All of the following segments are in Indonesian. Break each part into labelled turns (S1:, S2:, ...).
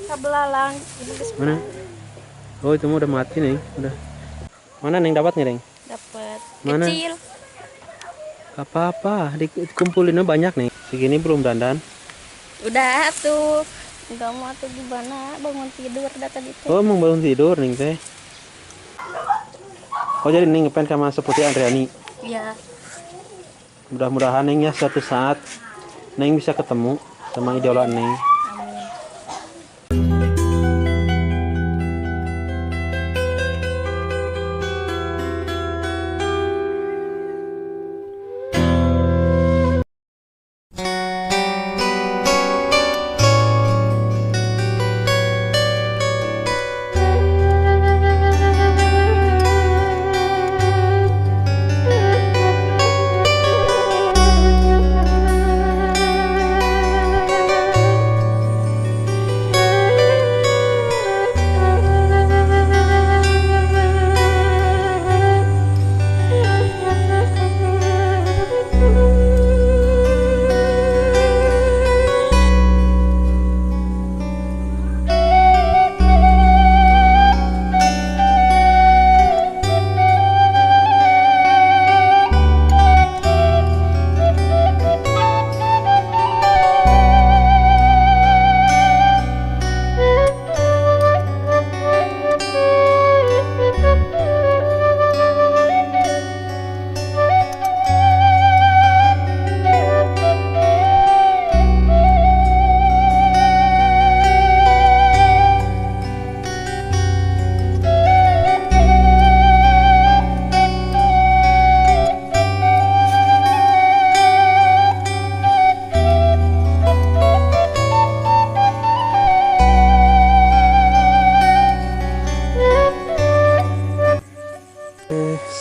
S1: Kabelalang.
S2: Mana? Oh, itu mah udah mati nih, udah. Mana Neng dapat nih, Neng?
S1: Dapat.
S2: Mana?
S1: Kecil.
S2: Apa-apa, dikumpulinnya banyak nih. Segini belum dandan.
S1: Udah tuh. Enggak mau tuh gimana? Bangun tidur dah tadi teh.
S2: Oh, emang belum tidur Neng teh. Oh, jadi Neng ngefans sama seperti Andriani.
S1: Iya.
S2: Mudah-mudahan Neng ya suatu saat Neng bisa ketemu sama idola Neng.
S1: Amin.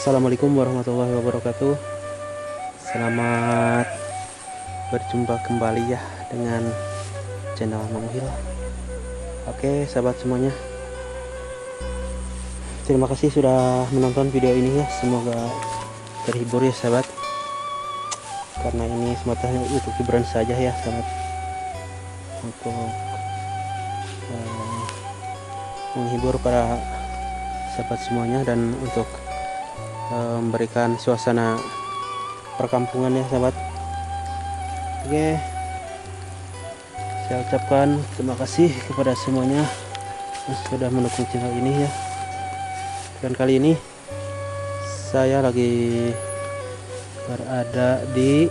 S2: Assalamualaikum warahmatullahi wabarakatuh. Selamat berjumpa kembali ya dengan channel Mang Uhil. Oke sahabat semuanya, terima kasih sudah menonton video ini ya. Semoga terhibur ya sahabat, karena ini semata hanya untuk hiburan saja ya sahabat, untuk menghibur para sahabat semuanya dan untuk memberikan suasana perkampungan ya sahabat. Oke, saya ucapkan terima kasih kepada semuanya yang sudah mendukung channel ini ya. Dan kali ini saya lagi berada di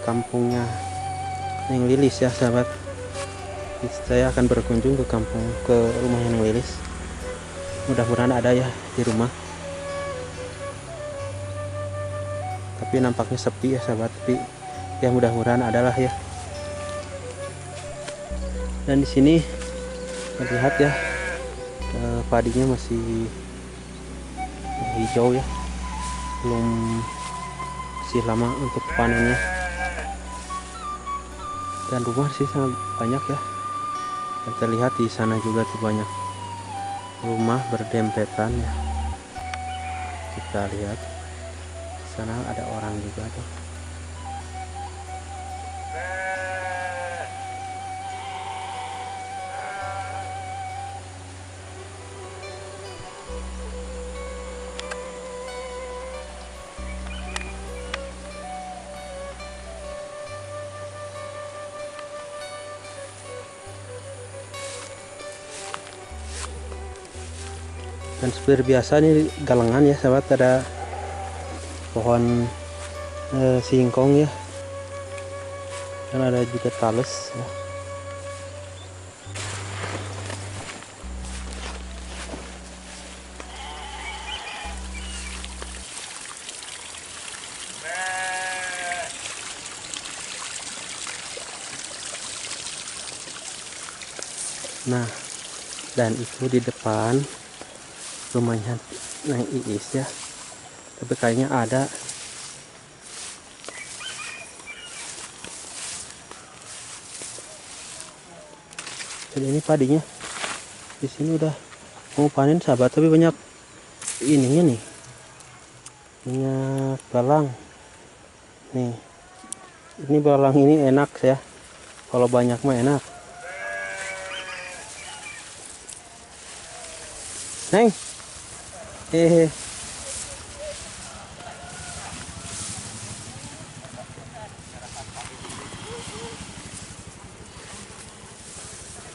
S2: kampungnya Neng Lilis ya sahabat. Saya akan berkunjung ke rumahnya Neng Lilis. Mudah-mudahan ada ya di rumah, tapi nampaknya sepi ya sahabat. Tapi ya mudah-mudahan adalah ya. Dan di sini terlihat ya padinya masih hijau ya, masih lama untuk panennya. Dan rumah sih sangat banyak ya, dan terlihat di sana juga tuh banyak rumah berdempetan ya. Kita lihat sana ada orang juga tuh. Dan seperti biasa nih galengan ya sahabat, ada pohon singkong ya, dan ada juga tales ya. Nah, dan itu di depan rumahnya Neng Iis ya, tapi kayaknya ada jadi ini padinya di sini udah mau panen sahabat, tapi banyak ininya nih, banyak belalang nih. Ini belalang ini enak ya, kalau banyak mah enak, Neng.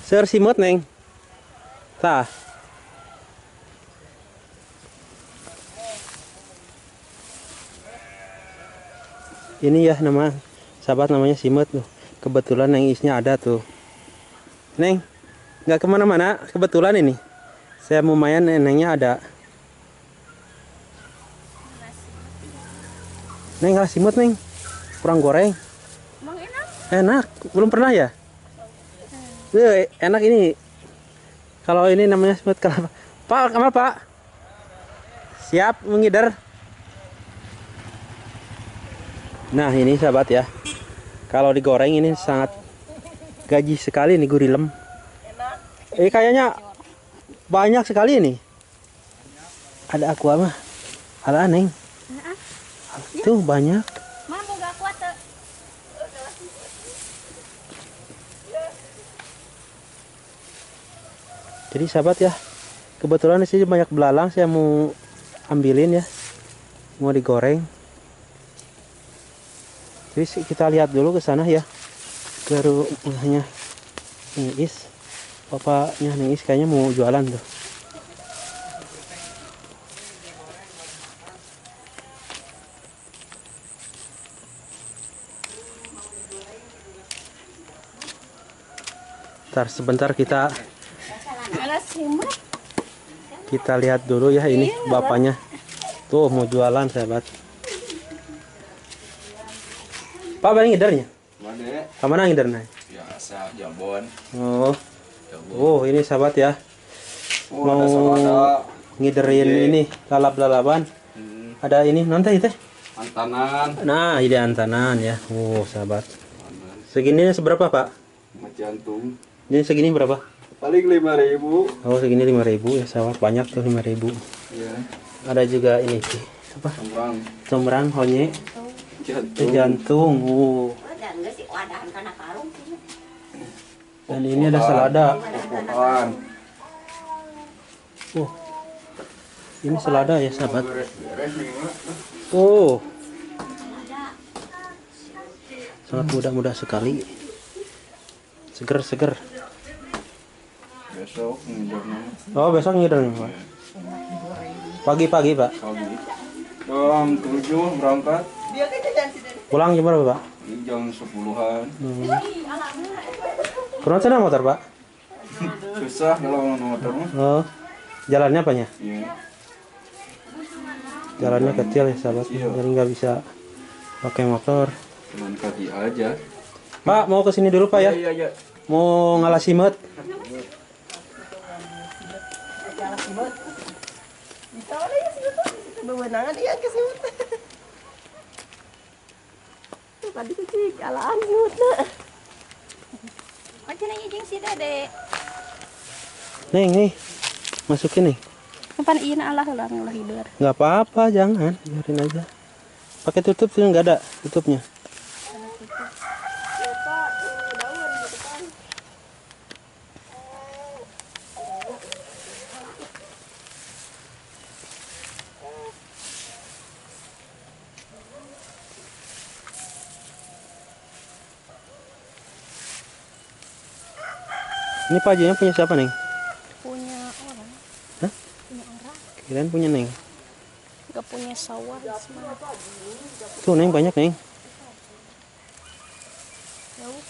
S2: Ser simut neng. Tah. Ini ya nama sahabat namanya simut tuh. Kebetulan neng isnya ada tuh. Neng, nggak kemana-mana. Kebetulan ini. Saya mau main nengnya ada. Neng nggak simut neng. Kurang goreng.
S1: Emang enak?
S2: Enak. Belum pernah ya? Enak ini. Kalau ini namanya simut kelapa. Pak, kamu Pak? Siap mengider. Nah ini sahabat ya, kalau digoreng ini sangat gaji sekali nih gurilem. Kayaknya banyak sekali ini. Ada aqua mah, ada neng. Tuh banyak.
S1: Mah mau gak kuat tuh.
S2: Jadi sahabat ya, kebetulan di sini banyak belalang, saya mau ambilin ya, mau digoreng. Jadi kita lihat dulu ke sana ya, ke rumahnya Nengis. Bapaknya Nengis kayaknya mau jualan tuh. Ntar sebentar kita lihat dulu ya, ini bapaknya tuh mau jualan sahabat. Pak balik ngidernya? Kemana ngidernya?
S3: Biasa jambon.
S2: Oh ini sahabat ya, mau ngiderin ini lalap-lalapan. Ada ini nanti teh
S3: Antanan.
S2: nah ide antanan ya. Oh sahabat, segini seberapa Pak?
S3: Jantung.
S2: Ini segini berapa?
S3: Paling 5.000.
S2: Oh segini 5.000 ya sahabat, banyak tuh 5.000.
S3: Iya.
S2: Ada juga ini apa? Combrang honye. Jantung. Dan ini ada selada. Oh, ini selada ya sahabat. Oh, sangat mudah sekali. Seger.
S3: Besok ngidurnya.
S2: Oh besok ngider Pak. Pagi-pagi Pak.
S3: Pagi. Jam 7 berangkat.
S2: Pulang jam berapa Pak?
S3: Jam 10-an.
S2: Kurang sana motor Pak?
S3: Susah kalau motor mah.
S2: Oh, jalannya apanya?
S3: Iya.
S2: Jalannya kecil ya sahabat, jadi nggak bisa pakai motor.
S3: Cuman kaki aja.
S2: Pak mau kesini dulu Pak ya?
S3: Iya.
S2: Mau ngalah simut.
S1: Bebenangan iya ke simut. Tadi kucing alaan simut na. Macam ni jeng si Dede.
S2: Neng nih, masukin nih.
S1: Kapan ieu na Allah lah hidur.
S2: Nggak apa-apa, jangan, biarin aja. Pakai tutup sih nggak ada tutupnya. Ini pajinya punya siapa Neng?
S1: Punya orang.
S2: Hah?
S1: Punya orang.
S2: Kirain punya Neng.
S1: Gak punya sawah.
S2: Tuh Neng banyak Neng.
S1: Jauh.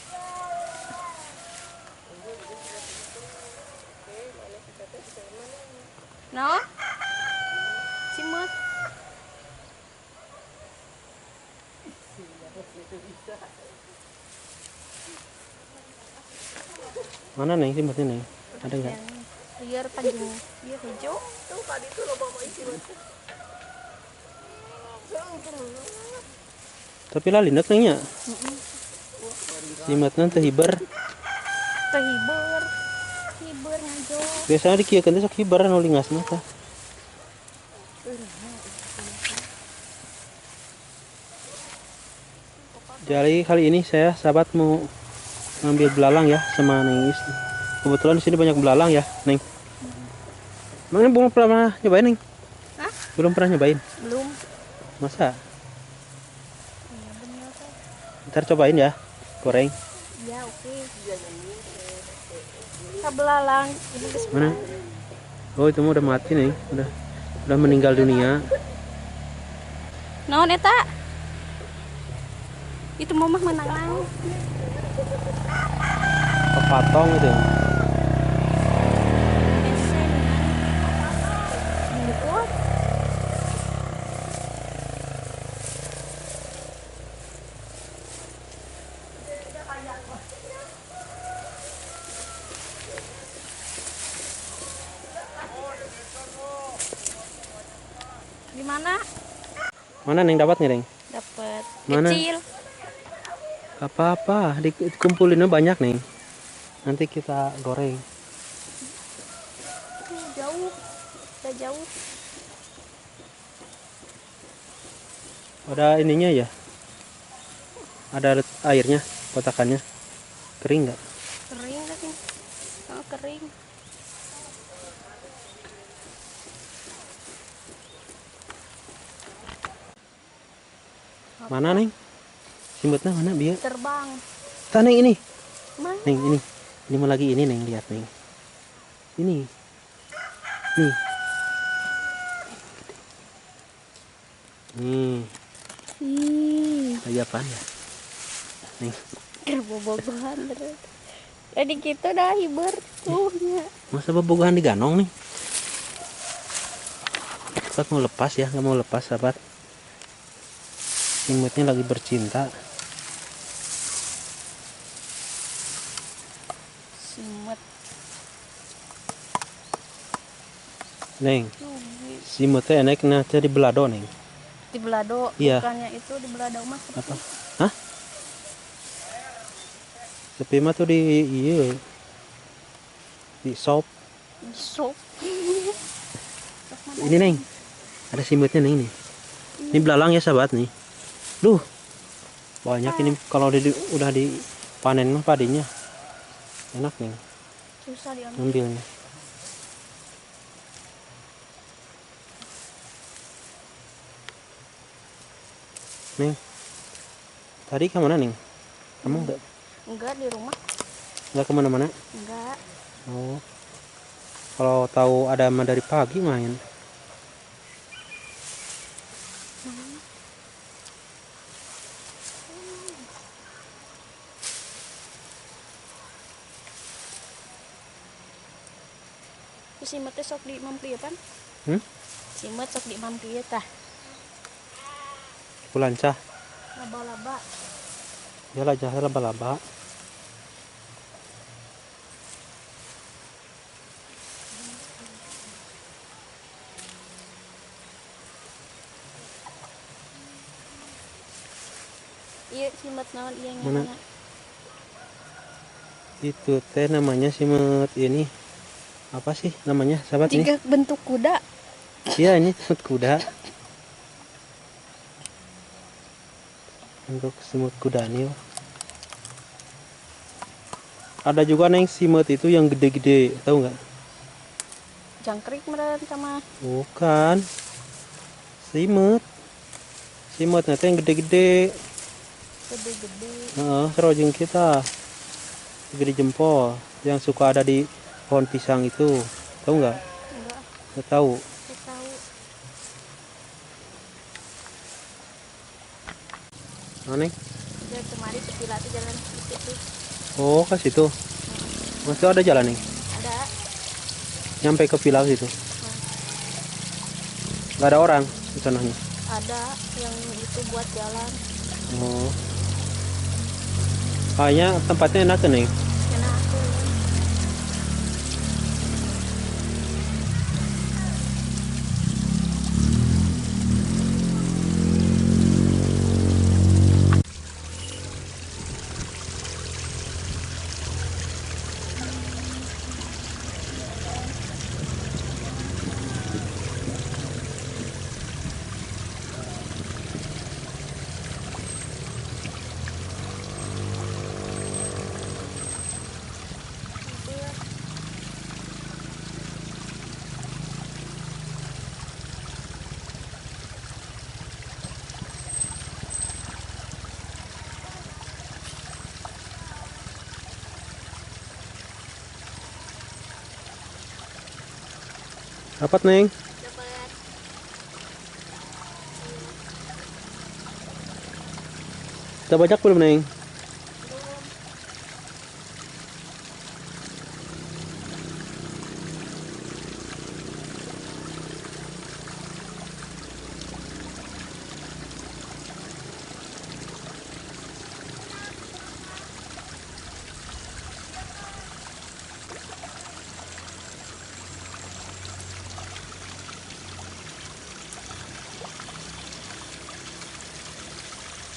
S1: No? Simut.
S2: Mana Neng simutnya Neng? Ada nggak?
S1: Liar panjang. Iya hijau. Tuh tadi tuh lo bawa isi mata.
S2: Tapi lah lindak Nengnya. Simutnya teh hiber.
S1: Kehiber. Hiber ngajo.
S2: Biasanya dikieukeun teh sok hiber anu lingas mah tah. Jadi kali ini saya sahabat mau ngambil belalang ya sama Neng Is. Kebetulan di sini banyak belalang ya, Neng. Emang ini belum pernah nyobain nih?
S1: Hah?
S2: Belum pernah nyobain?
S1: Belum.
S2: Masa?
S1: Iya bener kan.
S2: Ntar cobain ya, goreng.
S1: Ya oke. Kabelalang ini geus
S2: Mana? Oh itu mah udah mati nih, udah meninggal dunia.
S1: naon eta? Itu momah menang.
S2: Kepatong itu.
S1: Di mana?
S2: Mana Neng dapat nih Neng?
S1: Dapat
S2: Mana?
S1: kecil.
S2: Apa-apa, dikumpulinnya banyak Neng. Nanti kita goreng.
S1: Jauh. Udah jauh.
S2: Ada ininya ya? Ada airnya, kotakannya. Kering nggak?
S1: Kering lagi. Oh, kering.
S2: Mana Neng? Simutnya mana biar?
S1: Terbang.
S2: Tah Neng ini.
S1: Mana?
S2: Neng ini. Ini mah lagi ini Neng, lihat Neng. Ini. Nih. Nih,
S1: Ih,
S2: lagi apaan ya? Neng.
S1: kerbobogohan terus. Jadi gitu dah hiber tuhnya.
S2: Masa bobogohan diganong nih? Sahabat mau lepas ya, nggak mau lepas sahabat. Imutnya lagi bercinta.
S1: Simut.
S2: Neng,
S1: Cubi.
S2: simutnya enak nanti di belado Neng.
S1: Di belado.
S2: Iya.
S1: Bukannya itu di belado mah.
S2: Apa? Hah? Sepi mah tuh di iya. Di sop.
S1: Sop.
S2: Ini Neng. Ada simutnya Neng nih. Ini belalang ya sahabat nih. Duh. Banyak ini kalau udah dipanen mah padinya. Enak Neng
S1: Susah diambil.
S2: ngambilnya. Neng. Tadi kemana Neng? Kamu
S1: Enggak di rumah.
S2: nggak kemana-mana?
S1: Enggak.
S2: Oh. Kalau tahu ada mah dari pagi main.
S1: Simut sok di mampi pan? Simut sok di mampi tah.
S2: Kulancah.
S1: Laba-laba.
S2: Ya lah jahe laba-laba.
S1: Iya simut naon iya
S2: Mana?
S1: namanya.
S2: Itu teh namanya simut ini. Apa sih namanya sahabat ini?
S1: Tiga bentuk kuda.
S2: Iya ini simut kuda. Untuk simut kuda nih. Ada juga Neng simut itu yang gede-gede, tahu nggak?
S1: Jangkrik meren sama
S2: Bukan. Simut. Simut nanti yang gede-gede.
S1: gede-gede.
S2: Serojeng kita. Gede jempol. Yang suka ada di pohon pisang itu. Tahu nggak?
S1: Enggak,
S2: Nggak tahu.
S1: saya tahu.
S2: Neng?
S1: Dia kemari ke Pilat jalan itu.
S2: Oh, ke situ. Masih ada jalan nih.
S1: Ada.
S2: Nyampe ke Pilau situ. Nggak ada orang di sananya.
S1: Ada yang itu buat jalan.
S2: Oh. Kayaknya tempatnya enak kan, Neng?
S1: Karena aku
S2: Dapat Neng?
S1: Dapat.
S2: Udah banyak belum Neng?
S1: Belum.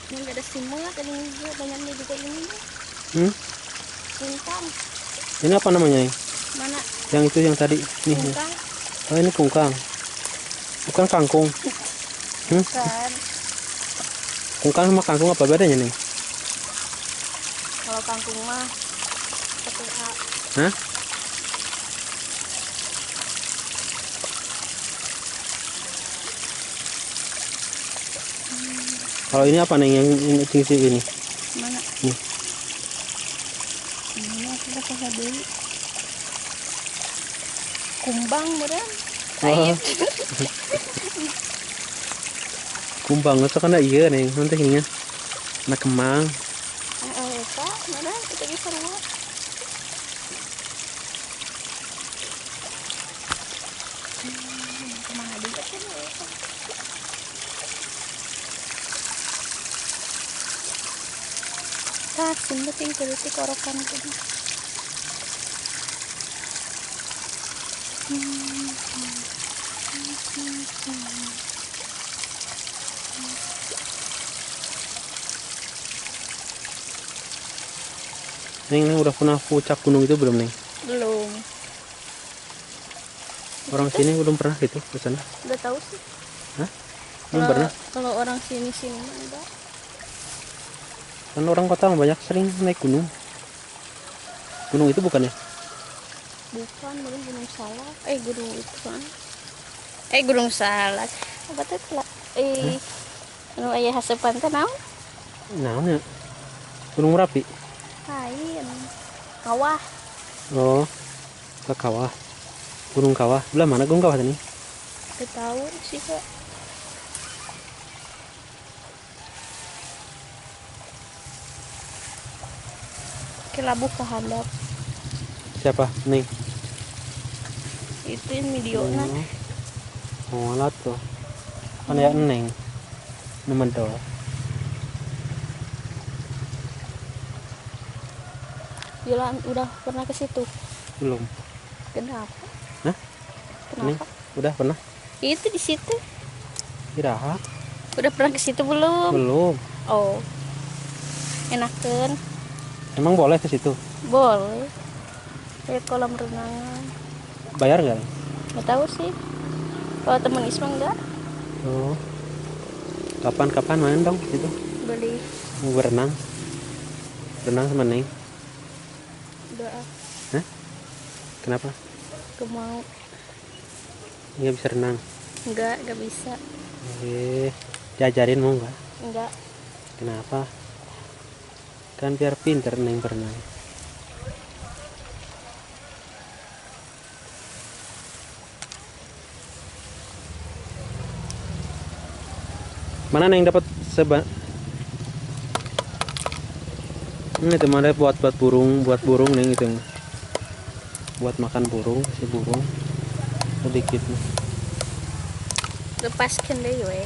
S1: Ini nggak ada simut, ada juga banyaknya juga ini.
S2: Hmm?
S1: Kungkang.
S2: Ini apa namanya Neng?
S1: Mana?
S2: Yang itu yang tadi nih.
S1: Kungkang.
S2: Oh ini kungkang. Bukan kangkung.
S1: Kan.
S2: Kungkang sama kangkung apa bedanya Neng?
S1: Kalau kangkung mah pakai A.
S2: Hah? Kalau ini apa Neng yang tinggi ini?
S1: Mana?
S2: Nih.
S1: Ini aku pakai beli. Kumbang beneran.
S2: Oh. Kumbang itu kan iya Neng, nanti ini anak kemang.
S1: Eta, mana? Kita bisa lihat. Kemana juga kan Eta? Kak, sini tinggal di korokan itu.
S2: Neng udah pernah puncak gunung itu belum Neng?
S1: Belum.
S2: Orang sini belum pernah gitu ke sana?
S1: Udah tahu sih.
S2: Hah? Belum pernah?
S1: Kalau orang sini mah enggak.
S2: Kan orang kota banyak sering naik gunung. Gunung itu bukan ya?
S1: Bukan, belum Gunung Salak. Gunung itu kan. Gunung Salak. Apa tuh? Anu aya hasepan teh naon?
S2: Naon ya? Gunung Merapi.
S1: Lain. Kawah.
S2: Oh, ke kawah. Gunung Kawah. Belah mana gunung kawah tadi?
S1: Udah tahu sih kak. Ke Labuh Kahandap.
S2: Siapa? Neng.
S1: Itu yang videona.
S2: Oh, alat tuh. Kan ya Neng. Nemen tuh.
S1: Jalan udah pernah ke situ?
S2: Belum.
S1: Kenapa?
S2: Hah? Neng,
S1: Kenapa?
S2: udah pernah?
S1: Itu di situ.
S2: Iraha?
S1: Udah pernah ke situ belum?
S2: Belum.
S1: Oh. Enakan.
S2: Emang boleh ke situ?
S1: Boleh. Lihat kolam renangan.
S2: Bayar nggak?
S1: Nggak tahu sih. Kalau temen Isma enggak,
S2: Oh. Kapan-kapan main dong itu?
S1: beli.
S2: Mau berenang? Berenang sama Neng?
S1: Udah
S2: Hah? Kenapa?
S1: mau.
S2: Nggak bisa renang?
S1: Enggak bisa.
S2: Diajarin mau nggak?
S1: Enggak.
S2: Kenapa? Kan biar pinter Neng berenang. Mana Neng dapat ini teman buat burung Neng itu. Buat makan burung, si burung sedikit nih.
S1: Lepaskan deh we.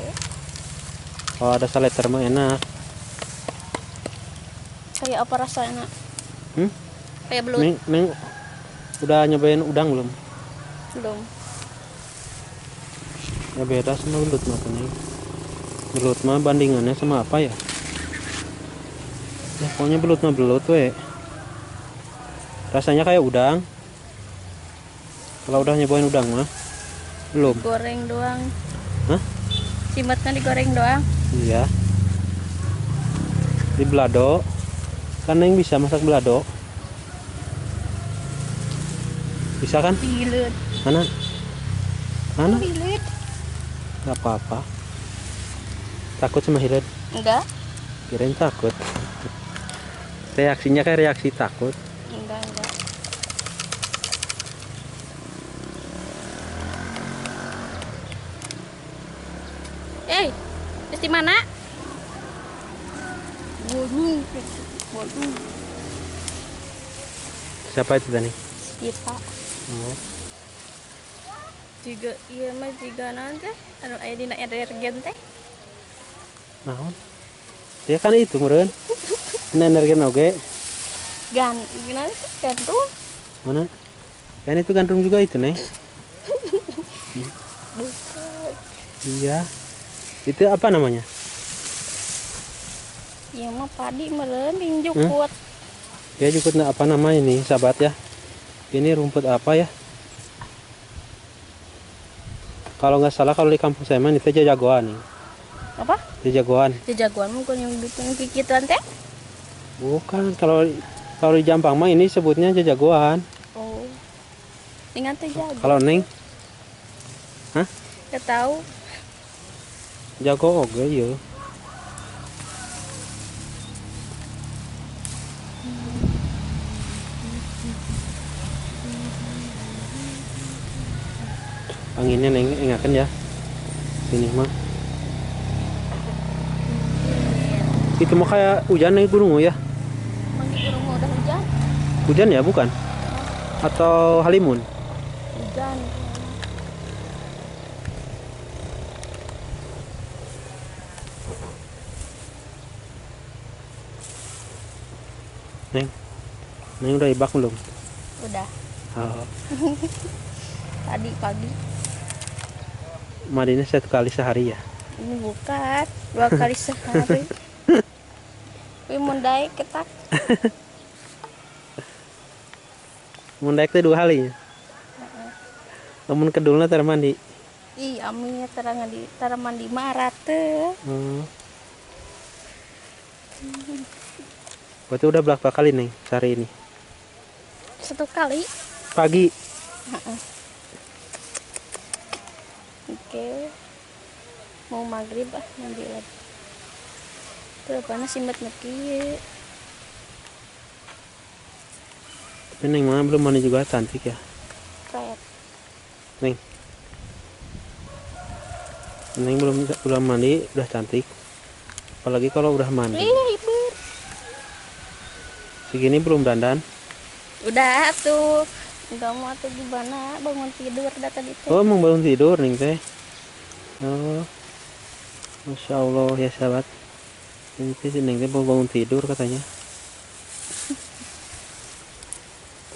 S2: Kalau ada saleter mah enak.
S1: Kayak apa rasanya? Kayak belut.
S2: Neng udah nyobain udang belum?
S1: Belum.
S2: Ya beda sama belut mah Neng. Belut mah bandingannya sama apa ya? Ya pokoknya belut mah belut we. Rasanya kayak udang. Kalau udah nyobain udang mah belum.
S1: Goreng doang.
S2: Hah?
S1: Simatnya digoreng doang.
S2: Iya. Di belado. Kan Neng bisa masak belado. Bisa kan?
S1: Bilut.
S2: Mana? Mana?
S1: Bilut.
S2: Gak apa-apa. Takut sama hilet?
S1: Enggak.
S2: Kirain takut. Reaksinya kayak reaksi takut.
S1: Enggak. di mana? Waduh, waduh.
S2: Siapa itu tadi?
S1: Kita
S2: Oh.
S1: juga iya mah juga nanti anu aya dina energen teh.
S2: Naon? Dia kan itu meureun. Ini energi oge.
S1: Gan, gimana sih gantung?
S2: Mana? Kan itu gandrung juga itu, Neng.
S1: Bukan.
S2: Iya. Itu apa namanya?
S1: Iya mah padi meureun jukut.
S2: Ya juga apa namanya nih, sahabat ya. Ini rumput apa ya? Kalau nggak salah kalau di kampung saya mah itu jagoan nih.
S1: Apa?
S2: Jagoan.
S1: Jagoan mah yang bikin kikitan teh?
S2: Bukan, kalau di Jampang mah ini sebutnya jagoan.
S1: Oh. Ingat teh jago.
S2: Kalau Neng, hah?
S1: Gak tahu.
S2: Jago oge ya. Anginnya Neng ingatkan ya. Sini mah. Itu mah kayak hujan nih gunung ya.
S1: Manggi urang udah hujan.
S2: Hujan ya bukan? Atau halimun?
S1: Hujan.
S2: Neng udah ibak belum?
S1: Udah.
S2: Oh.
S1: Tadi pagi.
S2: Mandinya 1 kali sehari ya.
S1: Ini bukan 2 kali sehari. Tapi mundai ketak.
S2: Mundak teh 2 kali ya. Namun kedulna tar mandi.
S1: Ih, aminnya terang di tara mandi marat teh.
S2: Oh. Berarti udah berapa kali Neng sehari ini?
S1: 1 kali.
S2: Pagi.
S1: Oke. Mau maghrib mandi lagi. Tuh panas simbat neki.
S2: Tapi Neng mah belum mandi juga cantik ya.
S1: Kayak
S2: Neng. Neng belum mandi udah cantik. Apalagi kalau udah mandi.
S1: ibu.
S2: Segini belum dandan.
S1: Udah tuh. Enggak mau tuh gimana bangun tidur dah tadi teh.
S2: Oh, emang bangun tidur Neng teh. Oh. Masya Allah ya sahabat. Ini sih Neng teh mau bangun tidur katanya.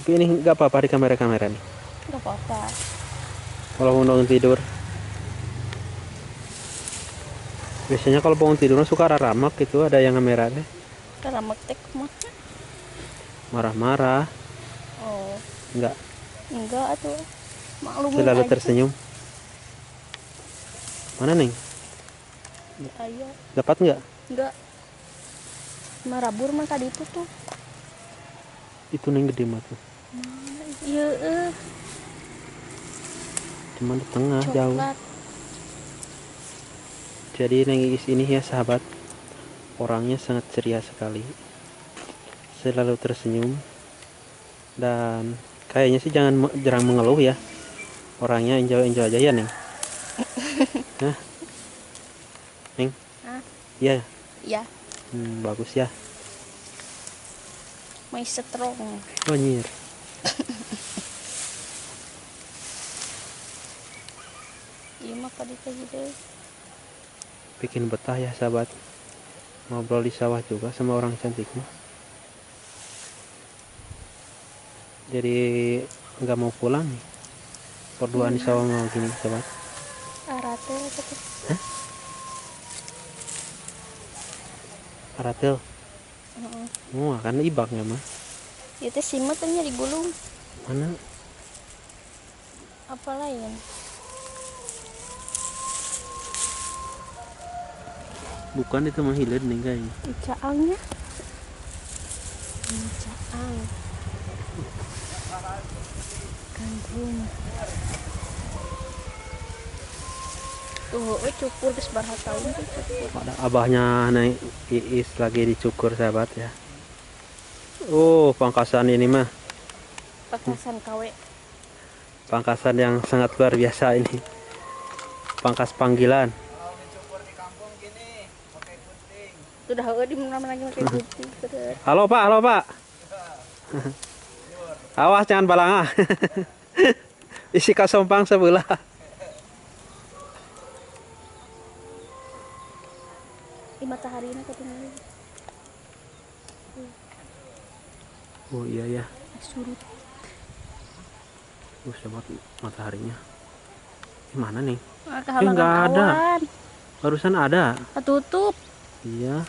S2: Tapi ini nggak apa-apa di kamera-kamera nih.
S1: Enggak apa-apa.
S2: Kalau mau bangun tidur. Biasanya kalau bangun tidur suka ramak gitu, ada yang kamera deh.
S1: Karena tek mah.
S2: Marah-marah.
S1: Oh,
S2: Enggak,
S1: tuh. Maklumin
S2: selalu
S1: aja.
S2: tersenyum. Mana Neng?
S1: Ayo,
S2: Dapat nggak?
S1: enggak. Marabur mah tadi itu tuh.
S2: Itu Neng gede mah tuh.
S1: Iya,
S2: Cuman di tengah jauh.
S1: coklat.
S2: Jadi Neng Iis ini ya sahabat, orangnya sangat ceria sekali, selalu tersenyum, dan kayaknya sih jarang mengeluh ya. Orangnya enjoy aja ya Neng. Nah, Neng,
S1: Hah?
S2: iya,
S1: Ya,
S2: bagus ya.
S1: my strong.
S2: Oh nyir.
S1: Iya mah tadi teh gitu.
S2: Bikin betah ya sahabat, ngobrol di sawah juga sama orang cantik mah. Jadi nggak mau pulang nih, berduaan di sawah mau gini sahabat.
S1: Arate apa tuh?
S2: Aratel,
S1: Heeh.
S2: kan ibaknya mah.
S1: Itu simut nya digulung.
S2: Mana?
S1: Apa lain?
S2: Bukan, itu mah hilir nih kayaknya.
S1: Caangnya. Caang. Gandrung. Tuh, cukur geus baraha tahun tuh cukur.
S2: Ada abahnya Neng Iis lagi dicukur sahabat ya. Oh, pangkasan ini mah.
S1: Pakasan KW.
S2: Pangkasan yang sangat luar biasa ini. Pangkas panggilan.
S1: Sudah di mana-mana lagi pakai putih.
S2: Halo Pak, halo Pak. Awas jangan balangah. Isi kasompang sebelah.
S1: Di matahari ini ketinggalan.
S2: Oh iya ya.
S1: Surut.
S2: Coba mataharinya. Di mana nih?
S1: Kehalangan
S2: nggak ada.
S1: awan.
S2: Barusan ada.
S1: Ketutup.
S2: Iya.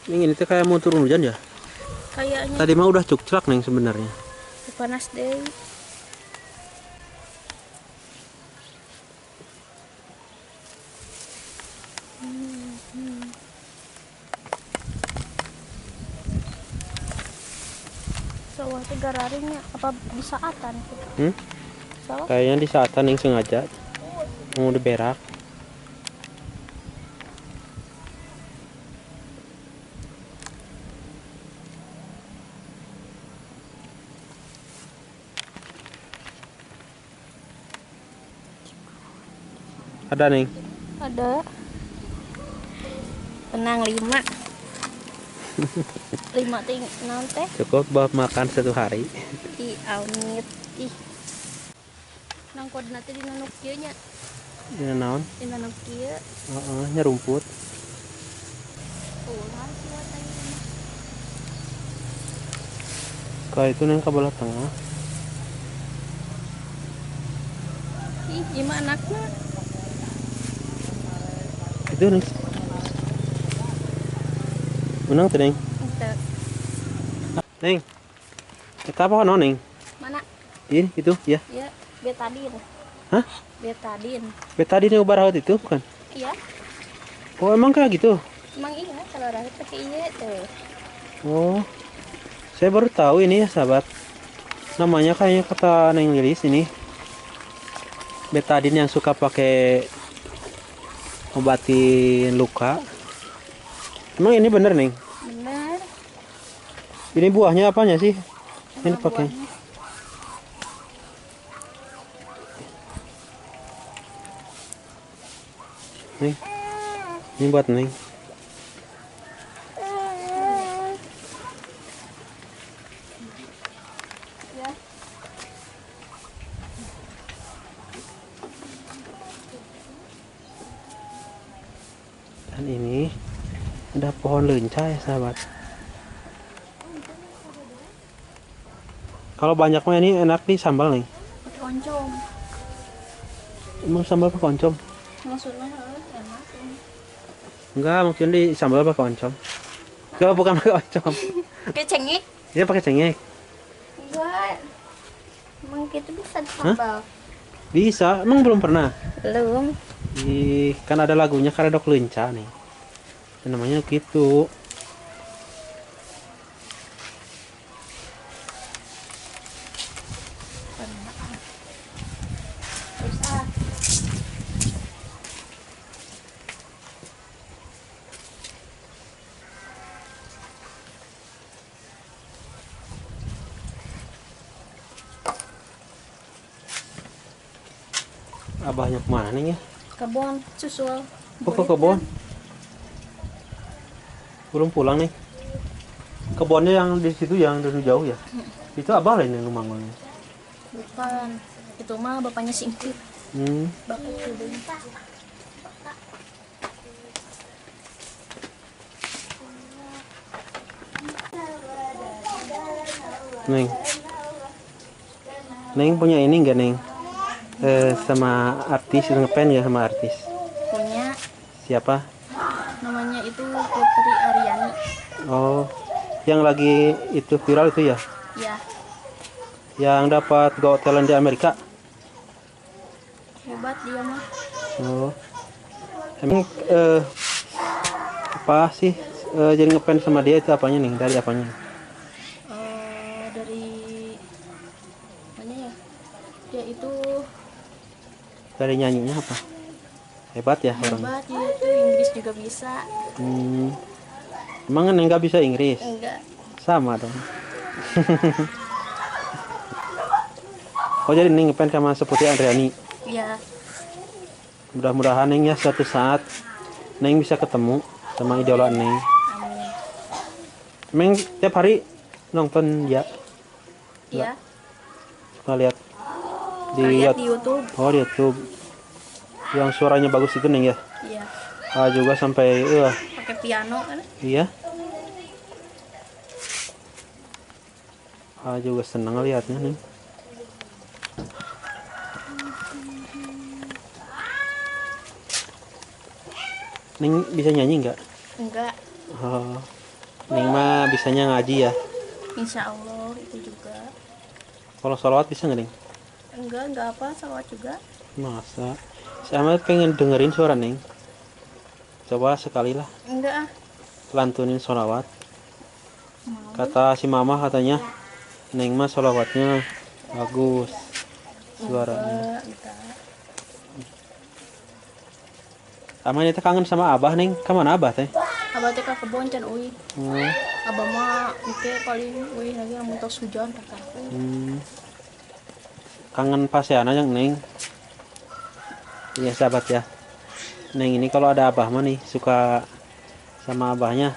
S2: Ini tuh kayak mau turun hujan ya?
S1: Kayaknya
S2: Tadi mah udah cukcrak neng sebenarnya.
S1: panas deh. Sawah teh gararinya apa di saatan? Sawah
S2: Kayaknya di saatan yang sengaja mau diberak. Ada neng.
S1: ada. Tenang 5. 5 ting nanti.
S2: Cukup buat makan satu hari.
S1: Ih, amit. Ih. Nang koordinatnya di nanuk kieu nya.
S2: Ini naon?
S1: Di nanuk kieu.
S2: Nyerumput.
S1: Ulah sih watanya.
S2: Kalau itu neng ke belah tengah.
S1: Ih, gimana anaknya?
S2: Itu neng. Menang tuh neng.
S1: Ente.
S2: Neng. Kita apa no neng?
S1: Mana?
S2: Ini itu ya.
S1: Ya, betadin.
S2: Hah?
S1: Betadin.
S2: Betadine yang obat itu bukan?
S1: Iya,
S2: Oh emang kayak gitu?
S1: emang iya kalau rahit pakai iya tuh.
S2: Oh, saya baru tahu ini ya sahabat. Namanya kayaknya kata Neng Lilis ini betadine yang suka pakai obatin luka. Emang ini bener Neng?
S1: Bener.
S2: Ini buahnya apanya sih? Ini
S1: Sama
S2: pakai.
S1: buahnya.
S2: Neng, ini buat Neng.
S1: Ya.
S2: Dan ini ada pohon lenca ya sahabat. Kalau banyak mah ini enak di sambal Neng.
S1: Pakai oncom.
S2: Emang sambal pakai oncom?
S1: Maksudnya enak.
S2: Enggak, maksudnya di sambal pakai oncom. Enggak, bukan pakai oncom.
S1: Pakai cengek?
S2: Dia pakai cengek.
S1: Enggak. Emang gitu bisa disambal.
S2: Bisa, emang belum pernah.
S1: Belum.
S2: Ih, kan ada lagunya Karedok Lenca nih. Dan namanya gitu.
S1: Terus
S2: Abahnya kemana nih ya?
S1: kebon susul.
S2: Oh, ke kebon. Belum pulang nih. Kebunnya yang di situ yang dari jauh ya? Itu abah lain yang ngomongnya.
S1: Bukan. Itu mah bapaknya Singkit. Bapak Kudung.
S2: Neng. Neng punya ini enggak Neng? Sama artis ngepen ya sama artis.
S1: Punya
S2: Siapa?
S1: namanya itu Putri Aryani.
S2: Oh, yang lagi itu viral itu ya?
S1: Ya,
S2: Yang dapat Got Talent di Amerika.
S1: hebat dia mah.
S2: Oh, emang apa sih jadi ngefans sama dia itu apanya nih? Dari apanya?
S1: Dari mana ya? Dia itu
S2: Dari nyanyinya apa? Hebat ya orang.
S1: Hebat dia tuh, Inggris juga bisa.
S2: Emang Neng nggak bisa Inggris?
S1: Enggak.
S2: Sama dong. Oh jadi Neng ngefans sama seperti Andriani.
S1: Ya,
S2: Mudah-mudahan Neng ya suatu saat Neng bisa ketemu sama idola Neng.
S1: amin.
S2: Neng tiap hari nonton ya,
S1: Iya,
S2: suka lihat di
S1: lihat di YouTube.
S2: Oh di YouTube. Yang suaranya bagus itu Neng ya.
S1: Iya,
S2: Juga sampai
S1: pakai piano kan.
S2: iya. Juga seneng lihatnya Neng. Neng bisa nyanyi nggak?
S1: Enggak,
S2: Oh, Neng mah bisanya ngaji ya.
S1: insya Allah itu juga.
S2: Kalau sholawat bisa nggak Neng?
S1: Enggak apa, salawat juga.
S2: Masa? Saya pengen dengerin suara Neng. Coba sekali lah
S1: Enggak ah,
S2: lantunin sholawat.
S1: mau.
S2: Kata si mama katanya Neng mah sholawatnya bagus suaranya.
S1: Enggak.
S2: Aman itu kangen sama abah Neng. Kemana abah teh?
S1: Abah teh ka kebon can uy.
S2: Hmm,
S1: Abah mah itu paling uy lagi mun tos hujan tak tahu.
S2: kangen paseana yang Neng. Iya sahabat ya. Neng ini kalau ada abah mah nih suka sama abahnya.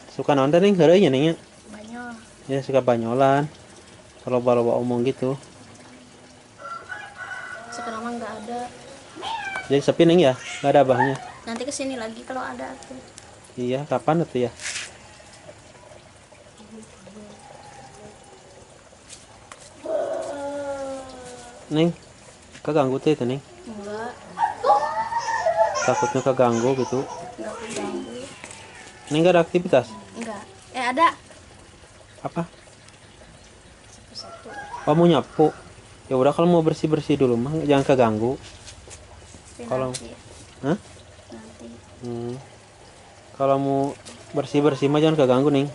S2: Suka nonton Neng heureuy nya Neng nya.
S1: Banyak.
S2: Ya suka banyolan. Kalau bawa omong gitu.
S1: Sekarang mah enggak ada.
S2: Jadi sepi Neng ya, nggak ada abahnya.
S1: Nanti kesini lagi kalau ada tuh.
S2: Iya, kapan itu ya? Neng, keganggu teh itu Neng.
S1: Enggak,
S2: Takutnya keganggu gitu.
S1: enggak keganggu.
S2: Neng nggak ada aktivitas?
S1: Enggak. Ada.
S2: Apa?
S1: Satu.
S2: Oh mau nyapu. Ya udah kalau mau bersih-bersih dulu mah jangan keganggu. Kalau-
S1: Nanti.
S2: Hah?
S1: Nanti.
S2: Kalau mau bersih-bersih mah jangan keganggu Neng.